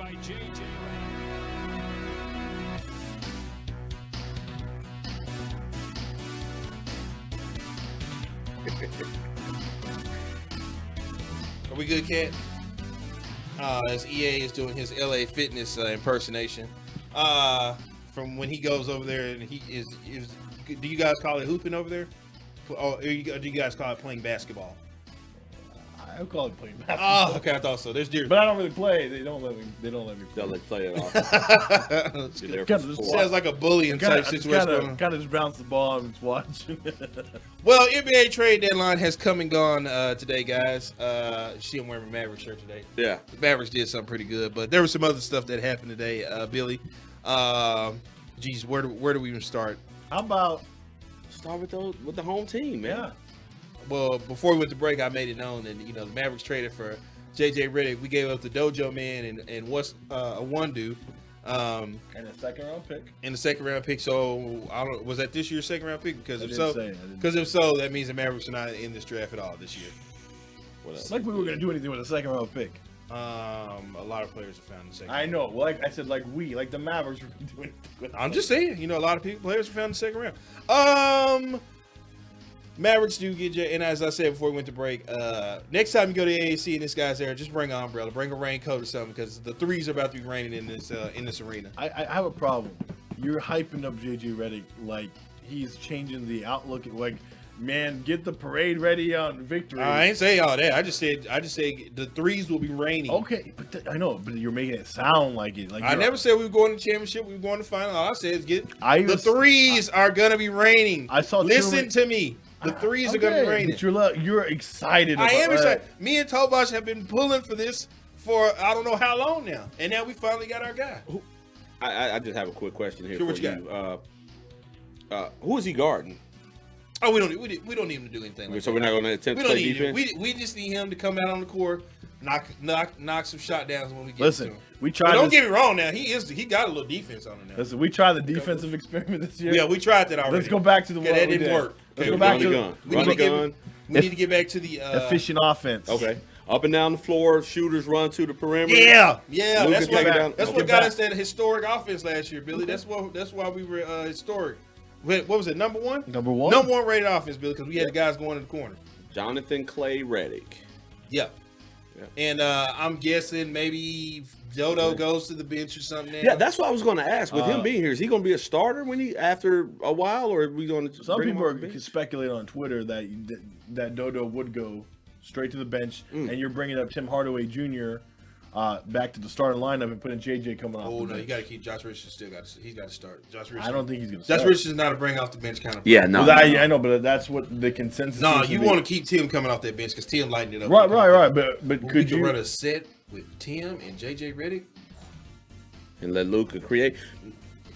by J.J. Are we good, Cat? As EA is doing his LA Fitness impersonation. From when he goes over there and he is do you guys call it hooping over there? Or do you guys call it playing basketball? I would call it playing basketball. Oh, okay, I thought so. There's different. But I don't really play. They don't let me play. Play it off. Sounds like a bullying type situation. Kind of just bounce the ball and just watch. Well, NBA trade deadline has come and gone today, guys. I'm wearing my Mavericks shirt today. Yeah. The Mavericks did something pretty good, but there was some other stuff that happened today, Billy. Geez, where do we even start? How about start with the home team, man? Yeah. Well, before we went to break, I made it known that the Mavericks traded for JJ Redick. We gave up the Dojo Man and what's a one dude. And a second round pick. And the second round pick. So I don't. Was that this year's second round pick? Because if so, that means the Mavericks are not in this draft at all this year. It's like we were going to do anything with a second round pick. A lot of players have found the second. I know. Like I said, like the Mavericks were doing. I'm just saying. A lot of players have found the second round. Mavericks do get you, and as I said before we went to break, next time you go to AAC and this guy's there, just bring an umbrella, bring a raincoat or something, because the threes are about to be raining in this arena. I have a problem. You're hyping up JJ Redick like he's changing the outlook. Like, man, get the parade ready on victory. I ain't say all that. I just said the threes will be raining. Okay, but I know, but you're making it sound like it. Like I never said we were going to championship. We were going to final. All I said is the threes are gonna be raining. Listen to me. The threes are going to be raining. But you're excited. I am excited. Me and Tobash have been pulling for this for I don't know how long now, and now we finally got our guy. I just have a quick question here for you. Who is he guarding? Oh, we don't need him to do anything. Like so that. we're not going to attempt to play defense. We just need him to come out on the court, knock some shot downs when we get to him. We tried. Don't get me wrong. Now he got a little defense on him now. Listen, we tried the defensive experiment this year. Yeah, we tried that already. Let's go back to the one that didn't work. Let's go back to gun. We need to get back to the efficient offense. Okay, up and down the floor, shooters run to the perimeter. Yeah. Luka That's what got us that historic offense last year, Billy. Okay. That's why we were historic. What was it? Number one Number one rated offense, Billy, because we had the guys going in the corner. Jonathan Clay Redick. Yeah. And I'm guessing maybe Dodo goes to the bench or something. Now. Yeah, that's what I was going to ask. With him being here, is he going to be a starter after a while, or are we going to? Some people are speculating on Twitter that Dodo would go straight to the bench, and you're bringing up Tim Hardaway Jr. Back to the starting lineup and putting JJ coming off. Oh no, you got to keep Josh Richardson. He's got to start. Josh Richardson. I don't think he's going to start. Josh Richardson's not a bring off the bench kind of player. Yeah, no. I know, but that's what the consensus. No, you want to keep Tim coming off that bench because Tim lightened it up. Right. But could you run a set with Tim and JJ Redick and let Luka create?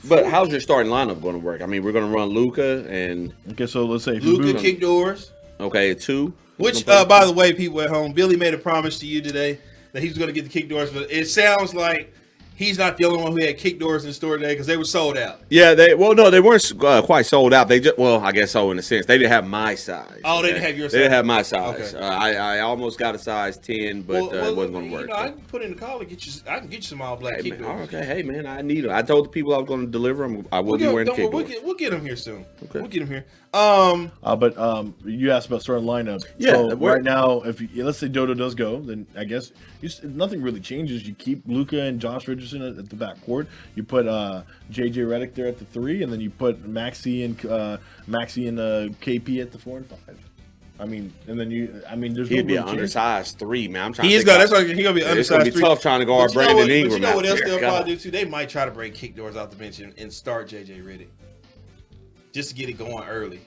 But how's your starting lineup going to work? I mean, we're going to run Luka and okay. So let's say Luka kick doors. Okay, 2. Which, by the way, people at home, Billy made a promise to you today that he was going to get the kick doors, but it sounds like he's not the only one who had kick doors in the store today because they were sold out. Yeah, they weren't quite sold out. I guess so in a sense. They didn't have my size. Oh, they didn't have your size. They didn't have my size. Okay. I almost got a size 10, but it wasn't going to work. I can put in the call and I can get you some all black kick doors. Okay, hey man, I need them. I told the people I was going to deliver them. I will be wearing the kick doors. We'll get them here soon. Okay. We'll get them here. But you asked about starting lineup. Yeah. So right now, let's say Dodo does go, then I guess nothing really changes. You keep Luka and Josh Richardson at the back court. You put JJ Redick there at the 3, and then you put Maxey and KP at the 4 and 5. There's he'd be an undersized 3, man. I'm trying. He's gonna be undersized. It's gonna be 3. tough trying to guard Brandon Ingram. But you know what else they'll probably do too? They might try to break kick doors off the bench and start JJ Redick. Just to get it going early.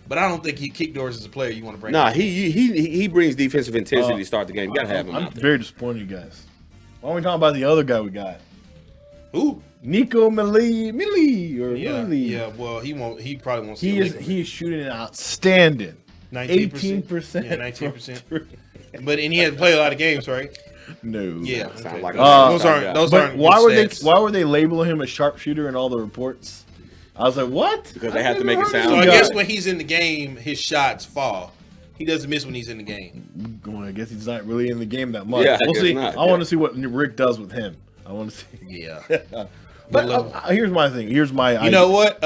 But I don't think kick doors is a player you want to bring. Nah, he brings defensive intensity to start the game. You got to have him out there. I'm very disappointed, you guys. Why don't we talk about the other guy we got? Who? Nico Millie. Yeah, well, he probably won't see He is shooting an outstanding 18%. Yeah, 19%. But he hasn't played a lot of games, right? No. Yeah. Okay. Like those aren't why were they labeling him a sharpshooter in all the reports? I was like, what? Because they have to make it sound. So I guess when he's in the game, his shots fall. he doesn't miss when he's in the game. Well, I guess he's not really in the game that much. Yeah, I we'll guess see. not, I want to see what Rick does with him. I want to see. Yeah. But here's my thing. Here's my. You know what?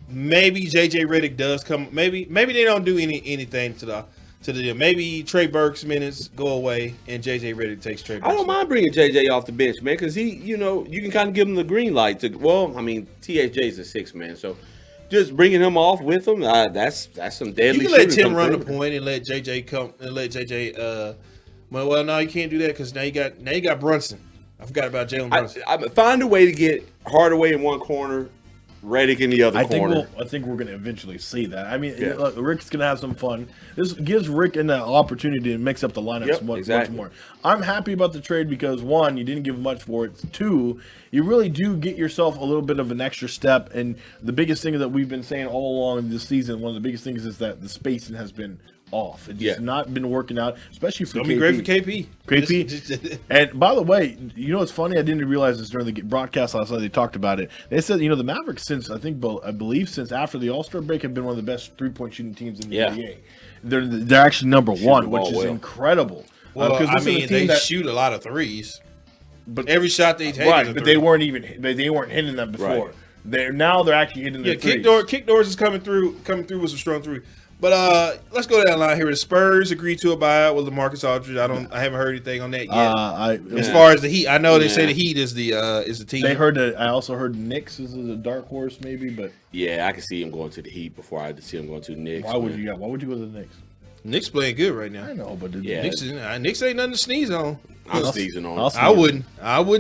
Maybe JJ Redick does come. Maybe they don't do anything to the deal. Maybe Trey Burke's minutes go away and JJ Redick takes Trey Burke's. I don't mind bringing JJ off the bench, man, because he, you can kind of give him the green light to. Well, I mean, THJ's a 6-man, so just bringing him off with him, that's some deadly. You can let Tim run the point and let JJ come and let JJ. Well, no, you can't do that because now you got Brunson. I forgot about Jalen Brunson. I find a way to get Hardaway in one corner, Redick in the other corner. I think we're going to eventually see that. I mean, look, Rick's going to have some fun. This gives Rick an opportunity to mix up the lineups much more. I'm happy about the trade because, one, you didn't give much for it. Two, you really do get yourself a little bit of an extra step. And the biggest thing that we've been saying all along this season, one of the biggest things is that the spacing has been off. It's just not been working out, especially for KP. Be great for KP. KP. And by the way, what's funny? I didn't realize this during the broadcast last night. They talked about it. They said, the Mavericks since I believe since after the All-Star break have been one of the best 3-point shooting teams in the NBA. They're actually number one, which is incredible. Well, they shoot a lot of threes, but every shot they take, right? But they weren't hitting them before. Right. They're actually hitting the threes. Kick doors is coming through with some strong three. But let's go down the line here. The Spurs agreed to a buyout with LaMarcus Aldridge. I haven't heard anything on that yet. As far as the Heat, I know they say the Heat is the team. They heard that. I also heard Knicks is a dark horse, maybe. But yeah, I can see him going to the Heat before I see him going to the Knicks. Why would you go to the Knicks? Knicks playing good right now. I know, but Knicks ain't nothing to sneeze on. I'm sneezing on. I wouldn't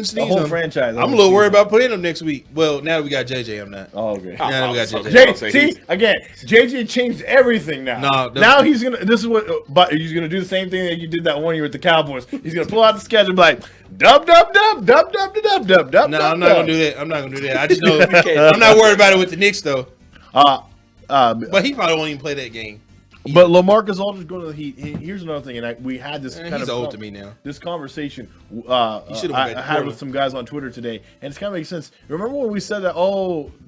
sneeze on. The whole franchise. I'm a little worried about playing them next week. Well, now that we got JJ, I'm not. Oh, okay. Now that we got JJ. See, again, JJ changed everything now. Now he's gonna. This is what. But he's gonna do the same thing that you did that one year with the Cowboys. He's gonna pull out the schedule and be like, dub. No, I'm not gonna do that. I just know I'm not worried about it with the Knicks though. But he probably won't even play that game. But LaMarcus Aldridge going to the Heat. Here's another thing, and we had this he's old to me now. This conversation I had with some guys on Twitter today, and it's kind of makes sense. Remember when we said that?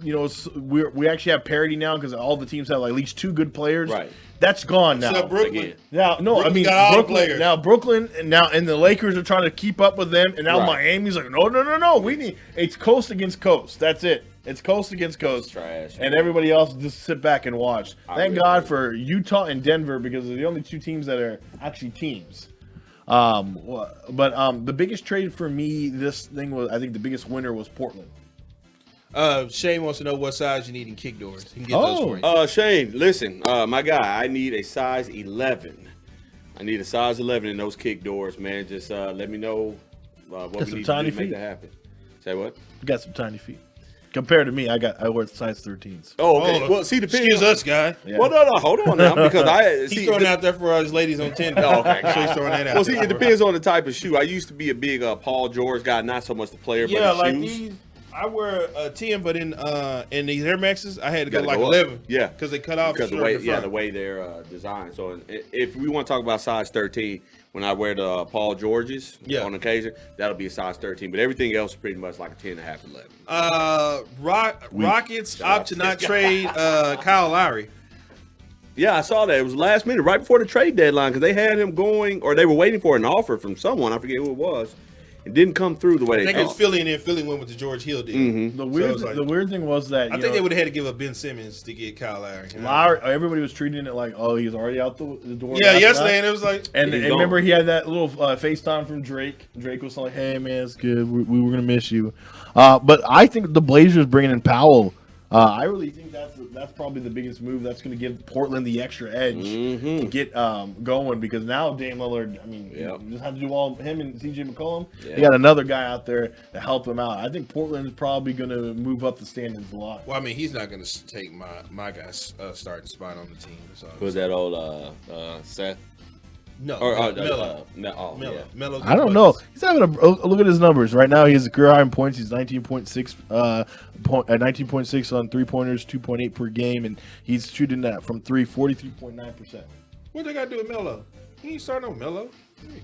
We actually have parity now because all the teams have at least 2 good players. Right. That's gone now. Except Brooklyn. Brooklyn got all the players. Now Brooklyn and the Lakers are trying to keep up with them, and now Miami's like, no. It's coast against coast. That's it. It's coast against coast. Trash. And everybody else just sit back and watch. Thank God for Utah and Denver because they're the only 2 teams that are actually teams. But the biggest trade for me, I think the biggest winner was Portland. Shane wants to know what size you need in kick doors. He can get those for you. Shane, listen, my guy, I need a size 11. I need a size 11 in those kick doors, man. Just let me know what we need to do to make that happen. Say what? You got some tiny feet. Compared to me, I wear size 13s. Oh, okay. Well, see, excuse us, guy. Yeah. Well, no, hold on now, because he's throwing out there for us ladies on Tinder. Oh, okay. So he's throwing that out. Well, see, it depends on the type of shoe. I used to be a big Paul George guy, not so much the player, but the shoes. These. I wear a 10, but in these Air Maxes, I had to go like 11. Yeah, because they cut off because the way they're designed. So if we want to talk about size 13, when I wear the Paul Georges on occasion, that'll be a size 13. But everything else is pretty much like a 10.5, 11. Rockets opt to not trade Kyle Lowry. Yeah, I saw that. It was last minute, right before the trade deadline, because they had him going, or they were waiting for an offer from someone. I forget who it was. It didn't come through the way they thought. I think it's Philly, and then Philly went with the George Hill deal. Mm-hmm. The weird thing was that I think they would have had to give up Ben Simmons to get Kyle Lowry. Lowry, everybody was treating it like, he's already out the door. Yeah, yesterday, and it was like, and remember he had that little FaceTime from Drake. Drake was like, "Hey man, it's good. We were gonna miss you." But I think the Blazers bringing in Powell. I really think that's probably the biggest move. That's going to give Portland the extra edge to get going because now Dame Lillard, you just have to do all him and CJ McCollum. Yeah. You got another guy out there to help him out. I think Portland is probably going to move up the standings a lot. Well, he's not going to take my guy's starting spot on the team. Was that old Seth? No, Melo. I don't know. He's having a look at his numbers right now. He has a career high in points. He's 19.6, 19.6 on 3-pointers, 2.8 per game, and he's shooting that from 43.9%. What they got to do with Melo? He ain't starting on Melo.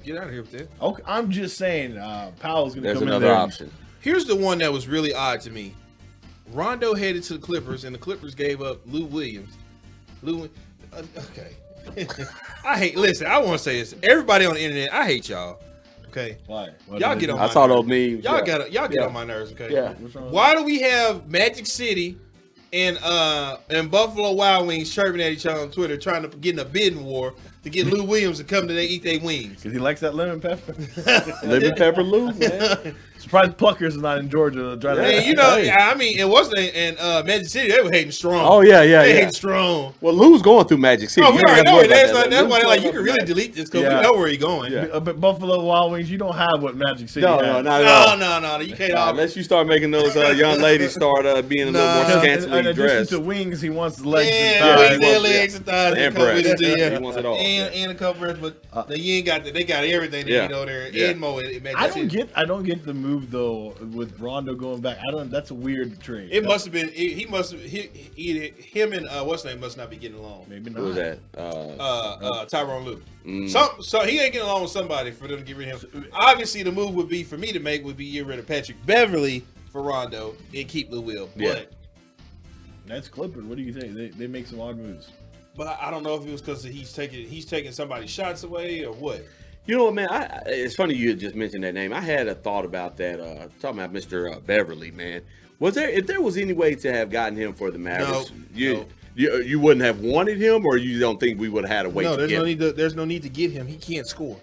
Get out of here with that. Okay, I'm just saying, Powell's going to come in there. There's another option. Here's the one that was really odd to me. Rondo headed to the Clippers, and the Clippers gave up Lou Williams. Okay. Listen, I want to say this. Everybody on the internet, I hate y'all. Okay. Why? Y'all get on my I saw those nerves. memes. Y'all get on my nerves, okay? Yeah. Why do we have Magic City and Buffalo Wild Wings chirping at each other on Twitter trying to get in a bidding war to get Lou Williams to come to eat their wings? Because he likes that lemon pepper. Lemon pepper Lou, man. Surprised Pluckers is not in Georgia. Hey, you know, I mean, it wasn't in Magic City. They were hating strong. Oh yeah. They hating strong. Well, Lou's going through Magic City. Oh, we already know it. That's why Lou's like you going can really through delete this because we know where he's going. Yeah. But Buffalo Wild Wings, you don't have what Magic City has. No, not at all. No. You can't. Unless you start making those young ladies start being a little more scantily in addition dressed. to wings, he wants legs and Yeah, thighs. legs and thighs. And breasts. Yeah. He wants it all. And a couple breasts, but you ain't got they got everything that you know there. And more. I don't get the move though with Rondo going back. That's a weird trade. It must have been. Him and what's his name must not be getting along. Maybe not. Who was that? Tyrone Lue. So he ain't getting along with somebody for them to get rid of him. Obviously, the move would be for me to make would be get rid of Patrick Beverly for Rondo and keep Lou Will. But that's Clippers. What do you think? They make some odd moves. But I don't know if it was because he's taking somebody's shots away or what. You know what, man? It's funny you had just mentioned that name. I had a thought about that. Talking about Mr. Beverly, man. If there was any way to have gotten him for the Mavericks, you wouldn't have wanted him, or you don't think we would have had a way to get him? There's no need to get him. He can't score.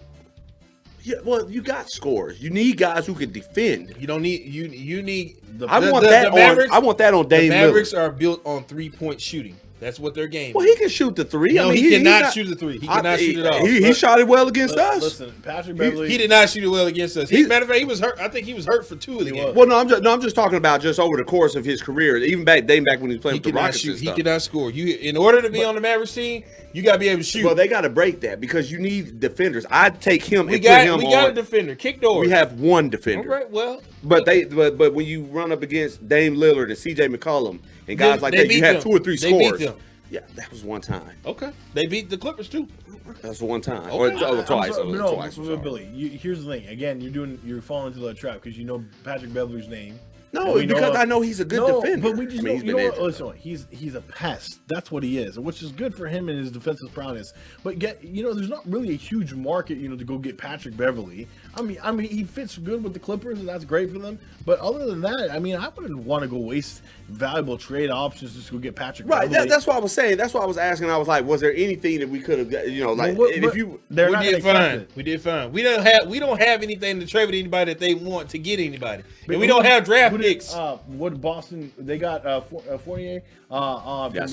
Yeah, well, you got scores. You need guys who can defend. You don't need you need. I want that on Dame The Mavericks Lillard. are built on 3-point shooting. That's what their game. Well, he can shoot the three. No, he cannot shoot the three. He cannot shoot it off. He shot it well against us. Listen, Patrick Beverly. He did not shoot it well against us. Matter of fact, he was hurt. I think he was hurt for 2 of the games. Well, no, I'm just talking about just over the course of his career, even back when he was playing with the Rockets. He cannot score. In order to be on the Mavericks team, you got to be able to shoot. Well, they got to break that because you need defenders. I'd take him. We got a defender. Kick doors. We have one defender. All right. Well, but when you run up against Dame Lillard and C.J. McCollum and guys like that, you have 2 or 3 scores. They beat them. Yeah, that was one time. Okay. They beat the Clippers too. That's one time. Okay. Or twice. Twice. Billy, here's the thing. Again, you're falling into that trap because you know Patrick Beverly's name. No, because I know he's a good defender. But we just listen, he's a pest. That's what he is, which is good for him and his defensive prowess. But there's not really a huge market, to go get Patrick Beverly. I mean, he fits good with the Clippers, and that's great for them. But other than that, I mean, I wouldn't want to go waste valuable trade options just to go get Patrick Beverly. Right. That's what I was saying. That's what I was asking. I was like, was there anything that we could have got? We did fine. We don't have anything to trade with anybody that they want to get anybody, and we don't have draft picks. What Boston? They got Fournier from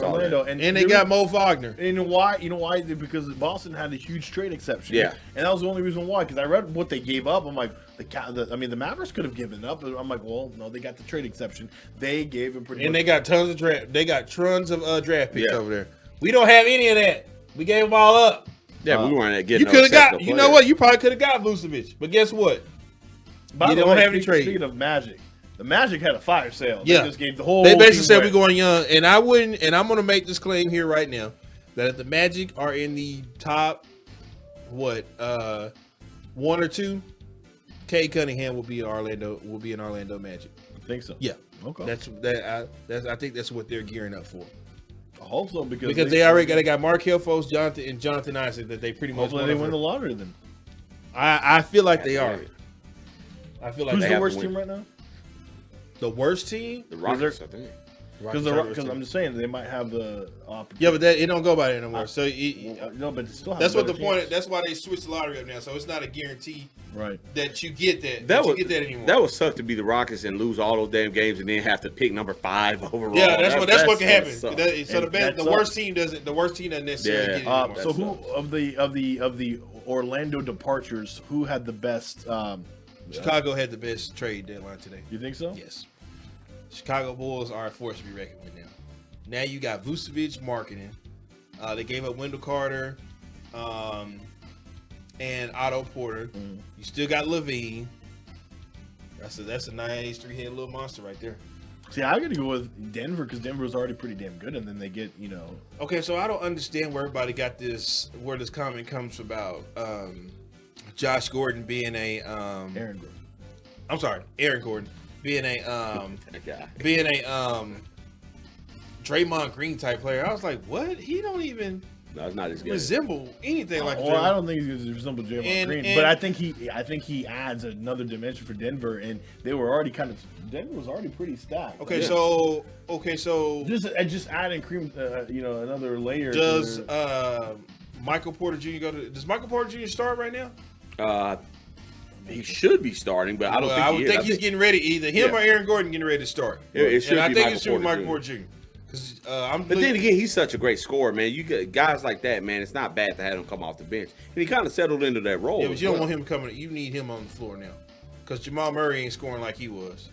Orlando, and they got Mo Wagner. And you know why? Because Boston had a huge trade exception. Yeah, and that was the only reason why. Because I read what they gave up. I'm like, the Mavericks could have given up. I'm like, well, no, they got the trade exception. They gave him pretty. And they got tons of draft. They got tons of draft picks over there. We don't have any of that. We gave them all up. Yeah, we weren't getting. You could have got. You know what? You probably could have got Vucevic, but guess what? You don't have any trade. Speaking of Magic. The Magic had a fire sale. Yeah. They just gave the whole. They basically said we're going young, and I wouldn't. And I'm going to make this claim here right now that if the Magic are in the top, 1 or 2, Cade Cunningham will be in Orlando. Will be in Orlando Magic. I think so. Yeah. Okay. I think that's what they're gearing up for. I hope so because they already got Markelle Fultz, Jonathan Isaac that they pretty much. Hopefully they win the lottery then. I feel like they are. I feel like who's the worst team right now? The worst team? The Rockets, I think. Because I'm just saying they might have the opportunity. Yeah, but it don't go by that anymore. So no, but still that's what the point. That's why they switched the lottery up now. So it's not a guarantee, right? That you get that. That get that anymore. That would suck to be the Rockets and lose all those damn games and then have to pick number 5 overall. Yeah, that's what can happen. The worst team doesn't necessarily get it anymore. So who of the Orlando departures, who had the best? Chicago had the best trade deadline today. You think so? Yes. Chicago Bulls are a force to be reckoned with now. Now you got Vucevic marketing. They gave up Wendell Carter and Otto Porter. You still got Levine. That's a nice 3-headed little monster right there. See, I got to go with Denver because Denver was already pretty damn good, and then they get Okay, so I don't understand where everybody got this. Where this comment comes about Josh Gordon being a Aaron Gordon. I'm sorry, Aaron Gordon being a Draymond Green type player. I was like, what? He don't even. No, it's not as good. Resemble anything like Well, I don't think he's going to resemble Draymond Green, and- but I think he adds another dimension for Denver, and they were already Denver was already pretty stacked. Okay, Yeah. so just adding cream, another layer. does Michael Porter Jr. Does Michael Porter Jr. start right now? He should be starting, but I don't think I would think he's getting ready. Either him or Aaron Gordon getting ready to start. It should and I be think Michael it should be Michael Porter Porter Jr. Because But then again, he's such a great scorer, man. You get guys like that, man. It's not bad to have him come off the bench, and he kind of settled into that role. Yeah, but you don't want him coming. You need him on the floor now, because Jamal Murray ain't scoring like he was.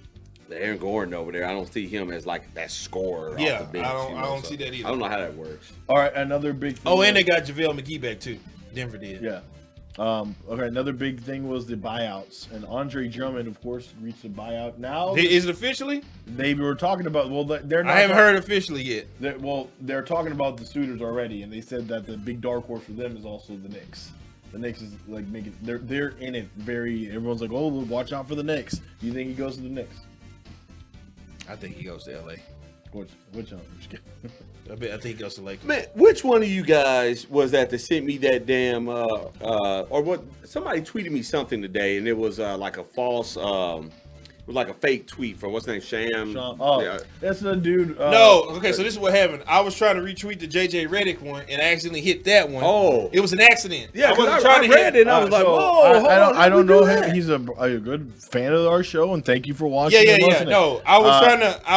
The Aaron Gordon over there, I don't see him as like that scorer. Yeah, off the bench, I don't see that either. I don't know how that works. All right, another big thing. Oh, and they got JaVale McGee back too. Denver did. Yeah. Okay, another big thing was the buyouts, and Andre Drummond, of course, reached a buyout. Now Is it officially? they were talking about. Well, they're not. I haven't heard officially yet. They're talking about the suitors already, and they said that the big dark horse for them is also the Knicks. The Knicks is like making they're in it very. Everyone's like, oh, watch out for the Knicks. Do you think he goes to the Knicks? I think he goes to LA. Which one? I'm just kidding. I think he goes to Lakers. Man, which one of you guys was that sent me that damn or what? Somebody tweeted me something today, and it was like a false, it was like a fake tweet from what's his name, Sham. Oh, yeah. That's the dude. No, okay, so this is what happened. I was trying to retweet the JJ Redick one and I accidentally hit that one. Oh, it was an accident. Yeah, I wasn't trying to read hit it. And I was like, so whoa, I don't know him. He's a good fan of our show, and thank you for watching. Yeah. No, I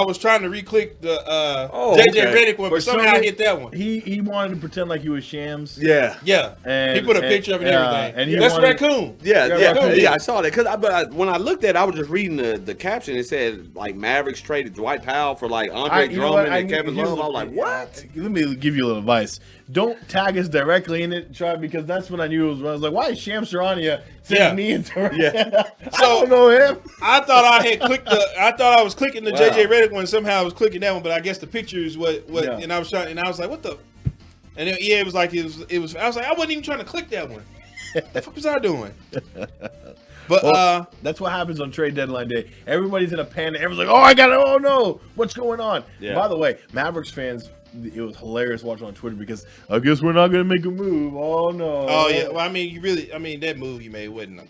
was trying to re-click the JJ Redick one, but somehow I hit that one. He wanted to pretend like he was Shams. Yeah. And he put a picture of it and everything. And that's Raccoon. Yeah, I saw that because when I looked at it, I was just reading the caption. It said like Mavericks traded Dwight Powell for like Andre Drummond and Kevin Love. I was like, what? Let me give you a little advice. Don't tag us directly in it, because that's when I knew it was. I was like, why is Shams Charania sending me into her? Yeah. I don't know him. I thought I was clicking the JJ Redick one. Somehow I was clicking that one, but I guess the picture is what. Yeah. And I was trying, and I was like, what the? And then, it was like it was. I was like, I wasn't even trying to click that one. What the fuck was I doing? But that's what happens on trade deadline day. Everybody's in a panic. Everyone's like, "Oh, I got it! Oh no, what's going on?" Yeah. By the way, Mavericks fans, it was hilarious watching on Twitter because I guess we're not going to make a move. Oh no. Oh yeah. Well, I mean, that move you made wasn't.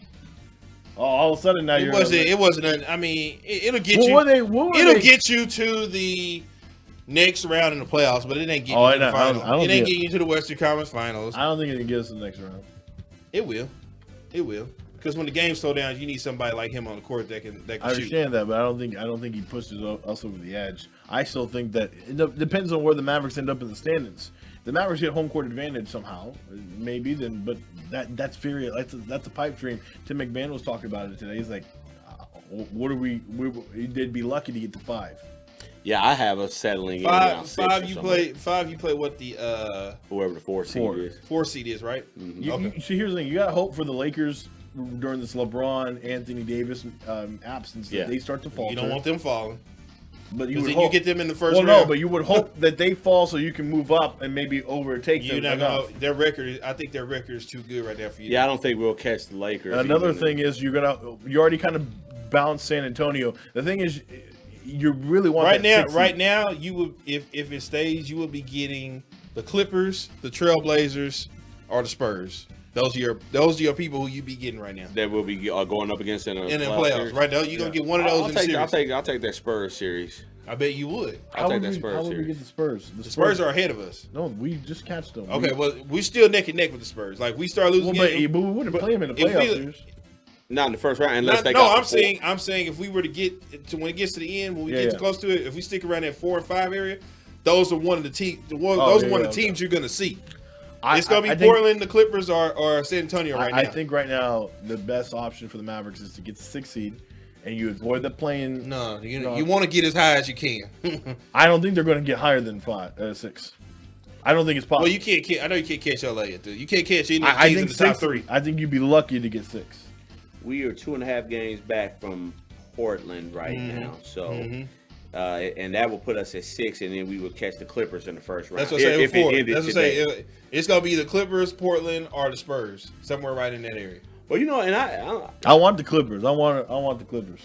All of a sudden now It wasn't. I mean, it'll get you. It'll get you to the next round in the playoffs, but it ain't getting you to the final. It ain't getting you to the Western Conference Finals. I don't think it can get us to the next round. It will. Because when the game slow down, you need somebody like him on the court that can shoot. I understand that, but I don't think he pushes us over the edge. I still think that it depends on where the Mavericks end up in the standings. The Mavericks get home court advantage somehow, maybe. But that's a pipe dream. Tim McMahon was talking about it today. He's like, what are we? They'd be lucky to get to 5. Yeah, I have us settling five. You play what the whoever the 4 seed is. 4 seed is, right? Mm-hmm. So here's the thing: you got to hope for the Lakers during this LeBron, Anthony Davis absence that they start to falter. You don't want them falling, but you get them in the first round. No, but you would hope that they fall so you can move up and maybe overtake them. Their record. I think their record is too good right there for you. Yeah, I don't think we'll catch the Lakers. Another thing is you already kind of bounced San Antonio. The thing is, you really want right now you would if it stays, you will be getting the Clippers, the Trailblazers, or the Spurs. Those are your people who you be getting right now. That will be going up against in the playoffs. Right now, you're gonna get one of those in the series. I'll take that Spurs series. I bet you would. I'll take that Spurs how series. would we get the Spurs? The Spurs are ahead of us. No, we just catch them. Okay, well, we still neck and neck with the Spurs. Like we start losing games, but we wouldn't play them in the playoff series. Not in the first round, unless they. No, I'm saying if we were to get to when it gets to the end, when we get too close to it, if we stick around that 4 and 5 area, those are one of the teams. Those are one of the teams you're gonna see. It's gonna be Portland, the Clippers, or San Antonio now. I think right now the best option for the Mavericks is to get the 6th seed, and you avoid the playing. No, you want to get as high as you can. I don't think they're going to get higher than 6. I don't think it's possible. Well, you can't. I know you can't catch LA. You can't catch any teams in the top 3. I think you'd be lucky to get 6. We are 2.5 games back from Portland right now, so. And that will put us at 6, and then we would catch the Clippers in the first round. That's what I say before. It's gonna be the Clippers, Portland, or the Spurs, somewhere right in that area. Well, and I want the Clippers. I want the Clippers.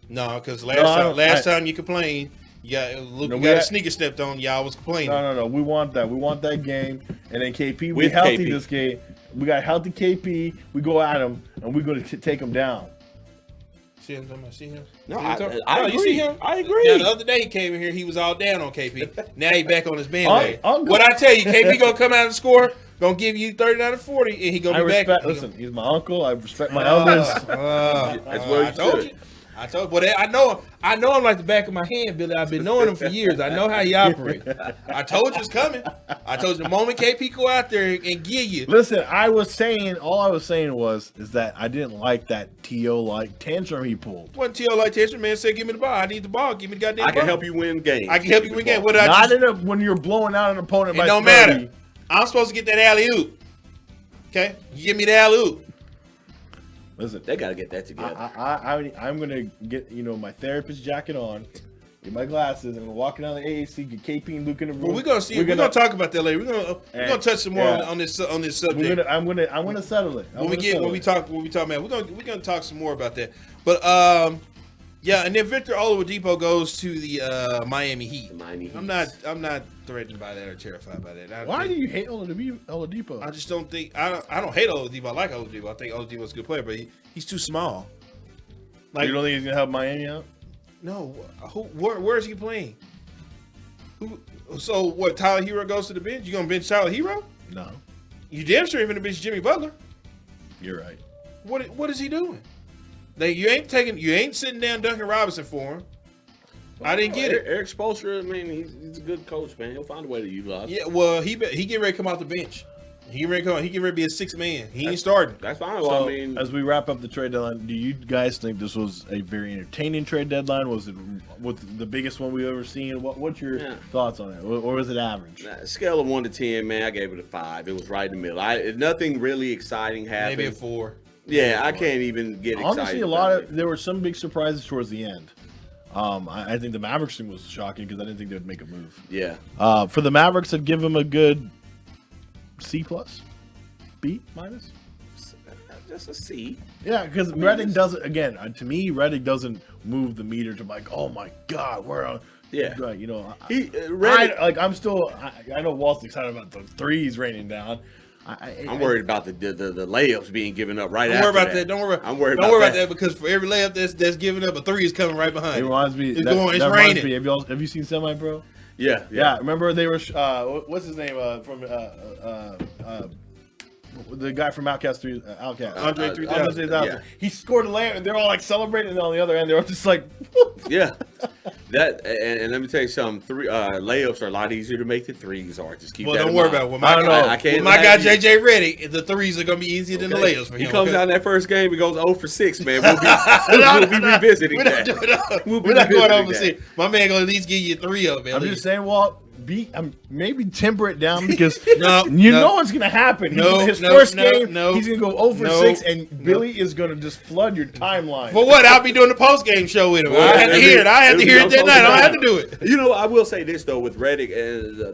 No, because last time you complained, You got a sneaker stepped on. Y'all was complaining. No. We want that. We want that game. And then KP, we With healthy KP. this game. We got healthy KP. We go at him, and we're going to take him down. See him? See him? No, See I him? agree. You see him? I agree. Now, the other day he came in here, he was all down on KP. Now he back on his bandwagon. I'm What I tell you, KP gonna come out and score, gonna give you 39 to 40, and he gonna be back. Listen, he's my uncle. I respect my elders. That's what I told you. But I know him like the back of my hand, Billy. I've been knowing him for years. I know how he operates. I told you it's coming. I told you the moment KP go out there and give you. Listen, all I was saying is that I didn't like that T.O. like tantrum he pulled. What T.O. like Tantrum, man said, give me the ball. I need the ball. Give me the goddamn ball. I can help you win games. I can help you win games. What did I Not just... when you're blowing out an opponent by It don't 30. matter. I'm supposed to get that alley-oop. Okay? You give me the alley-oop. Listen, they got to get that together. I'm going to get, my therapist jacket on, get my glasses, and walk down the AAC, get KP and Luke in the room. Well, we're going to see. We're going to talk about that later. We're going to touch some more on this subject. I'm going to settle it. When we talk about, we're going to talk some more about that. But yeah, and then Victor Oladipo goes to the Miami Heat. I'm not threatened by that or terrified by that. Why do you hate Oladipo? I just don't think I don't hate Oladipo. I like Oladipo. I think Oladipo's a good player, but he's too small. Like, you don't think he's gonna help Miami out? No. Where is he playing? So what? Tyler Hero goes to the bench. You gonna bench Tyler Hero? No. You damn sure even bench Jimmy Butler. You're right. What is he doing? You ain't sitting down Duncan Robinson for him. I didn't get it. Eric Spoelstra, I mean, he's a good coach, man. He'll find a way to utilize. Yeah, well, he get ready to come off the bench. He get ready to be a sixth man. He ain't starting. That's fine. So, Well, I mean, as we wrap up the trade deadline, do you guys think this was a very entertaining trade deadline? Was it the biggest one we've ever seen? What's your thoughts on it? Or was it average? Scale of 1 to 10, man, I gave it a 5. It was right in the middle. Nothing really exciting happened. Maybe a 4. Yeah, I can't even get excited. Honestly, there were some big surprises towards the end. I think the Mavericks thing was shocking because I didn't think they would make a move. Yeah. For the Mavericks, I'd give them a good C+, B-. Just a C. Yeah, because Redick doesn't. Again, to me, Redick doesn't move the meter to like, oh my God, we're on. Yeah. Right, Redick, I'm still. I know Walt's excited about the threes raining down. I'm worried about the layups being given up right Don't after worry about that. Don't worry about that because for every layup that's given up, a 3 is coming right behind. It reminds me. It's raining. Have you seen Semi-Pro? Yeah. Remember they were. What's his name from the guy from Outcast 3? Outcast. Andre 3000. Yeah. He scored a layup, and they're all like celebrating. And on the other end, they're all just like. Yeah. That and let me tell you something. Layups are a lot easier to make than threes are. Just keep that don't in worry mind. about it. I can't. My guy JJ Redick, the 3s are gonna be easier than the layups for him. He comes out in that first game. He goes 0 for 6. Man, we'll be revisiting that. We're not going 0 for 6. My man gonna at least give you 3 of it. I'm just saying, Walt. Maybe temper it down because know what's gonna happen. His first game, he's gonna go 0 for 6, and Billy is gonna just flood your timeline. For what? I'll be doing the post game show with him. I have to hear it. I have to hear it that night. I don't have to do it. You know, I will say this though with Redick,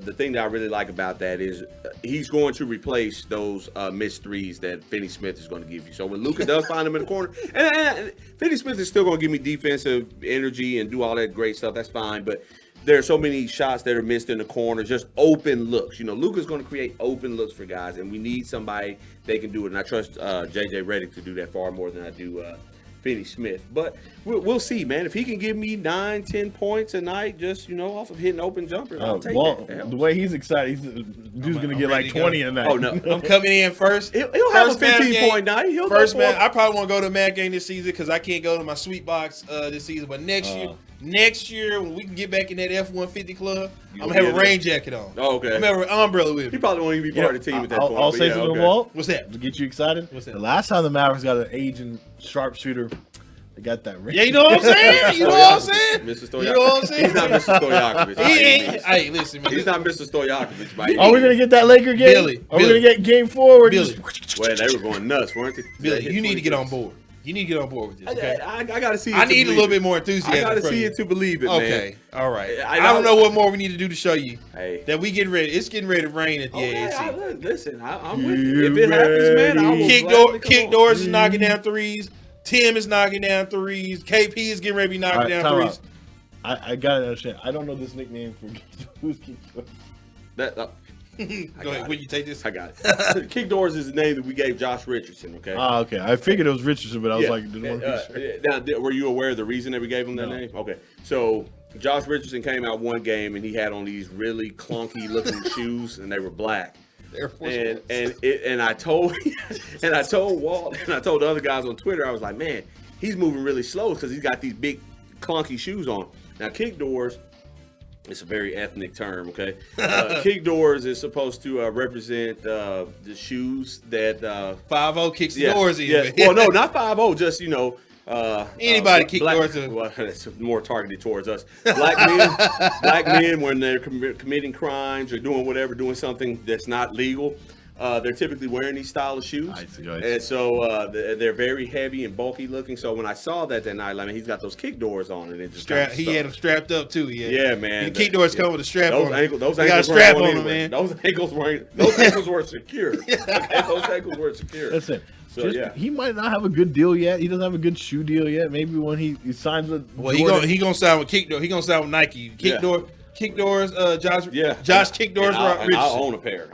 the thing that I really like about that is he's going to replace those missed threes that Finney Smith is going to give you. So when Luka does find him in the corner, and Finney Smith is still going to give me defensive energy and do all that great stuff. That's fine, but there are so many shots that are missed in the corner, just open looks. Luka's going to create open looks for guys, and we need somebody that can do it. And I trust J.J. Redick to do that far more than I do Finney Smith. But we'll see, man. If he can give me 9-10 points a night, just off of hitting open jumpers, I'll take that. The way he's excited, dude's going to get like 20 a night. Oh no, I'm coming in first. He'll have a 15-point night. First man, I probably won't go to a Mad game this season because I can't go to my sweet box this season. But next year when we can get back in that F-150 club, I'm gonna have a rain jacket on. Oh, okay. I'm gonna have an umbrella with me. He probably won't even be part of the team at that point. I'll say something, Walt. What's that? To get you excited. What's that? The last time the Mavericks got an aging sharpshooter, they got that ring. Yeah, you know what I'm saying? You know what I'm saying? Mr. Stojakovic. You know what I'm saying? He's not Mr. Stojakovic. He ain't. Hey, listen, man. He's not Mr. Stojakovic, by Are we gonna get that Laker game? Are we gonna get game 4? Well, Billy. They were going nuts, weren't they? Billy, you need to get on board. You need to get on board with this. Okay? I gotta see it. I need a little bit more enthusiasm. I gotta see it to believe it, man. Okay, all right. I don't know what more we need to do to show you that we getting ready. It's getting ready to rain at the AAC. Listen, I'm with you. If it happens, man, I will. Kick Doors is knocking down threes. Tim is knocking down threes. KP is getting ready to be knocking down threes. I gotta understand. I don't know this nickname for who's King Doors. Go ahead. Will you take this? I got it. King Doors is the name that we gave Josh Richardson. Okay. Okay. I figured it was Richardson, but I was like, didn't want to be sure. Now, were you aware of the reason that we gave him that name? Okay. So Josh Richardson came out one game and he had on these really clunky looking shoes, and they were black. And I told Walt and I told the other guys on Twitter, I was like, man, he's moving really slow because he's got these big clunky shoes on. Now, kick doors, it's a very ethnic term, okay? Kick doors is supposed to represent the shoes that 5-0 kicks the doors in. Yeah. Well, no, not 5-0, just anybody kick doors in. Well, it's more targeted towards us. Black men when they're committing crimes or doing something that's not legal. They're typically wearing these style of shoes, and so they're very heavy and bulky looking. So when I saw that night, I mean, he's got those kick doors on, and it just he had them strapped up too. Yeah, man. The kick doors come with a strap those on. Those they ankles got a strap on anyway. them, man. Those ankles were secure. Okay, those ankles were secure. That's it. So he might not have a good deal yet. He doesn't have a good shoe deal yet. Maybe when he signs with he gonna sign with Kick Door. He gonna sign with Nike. Kick Doors, Josh. Yeah. Josh Kick Doors. I'll own a pair.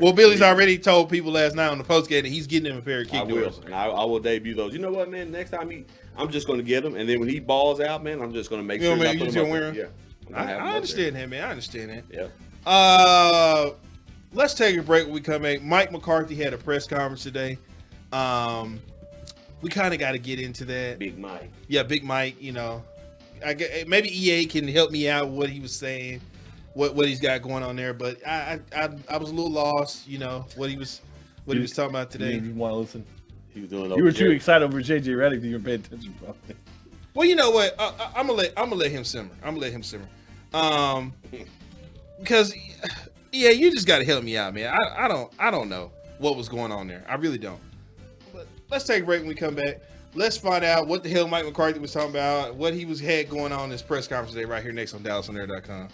Well, Billy's already told people last night on the postgame that he's getting him a pair of Kick Doors. And I will debut those. You know what, man? Next time I'm just going to get them, and then when he balls out, man, I'm just going to make sure I put them up. Yeah. I understand that, man. I understand that. Yeah. Let's take a break when we come back. Mike McCarthy had a press conference today. We kind of got to get into that. Big Mike. Yeah, Big Mike. Maybe EA can help me out with what he was saying, what he's got going on there. But I was a little lost. What he was talking about today. You didn't want to listen. He was doing. You were too excited over JJ Redick that you paid attention, probably. Well, you know what? I'm gonna let him simmer. Because you just got to help me out, man. I don't know what was going on there. I really don't. But let's take a break when we come back. Let's find out what the hell Mike McCarthy was talking about, what he had going on in his press conference today right here next on DallasOnAir.com.